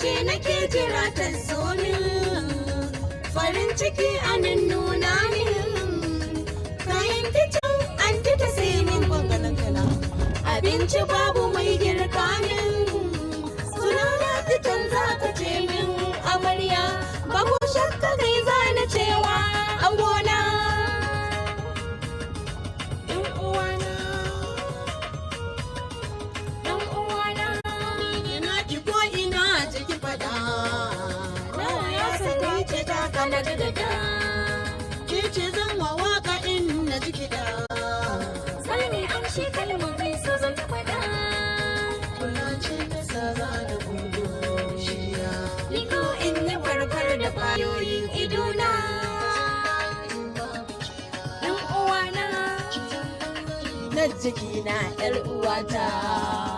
ce nake jira ta zo min, farin ciki anan nuna min, kayan kicin an ta sai min abinci babu mai girka min, sunana titan za ka ce min amarya, babu shakka kai za na cewa an gona. Na da ce zan wa waka in na ji kiɗa, sani an shi kalmar bai so zan faɗa. kula ce ta sa za da gudu shiya, Ni ko in yi farfar da ƙwayoyin idona. Ɗan uwana na jikina 'yar uwata.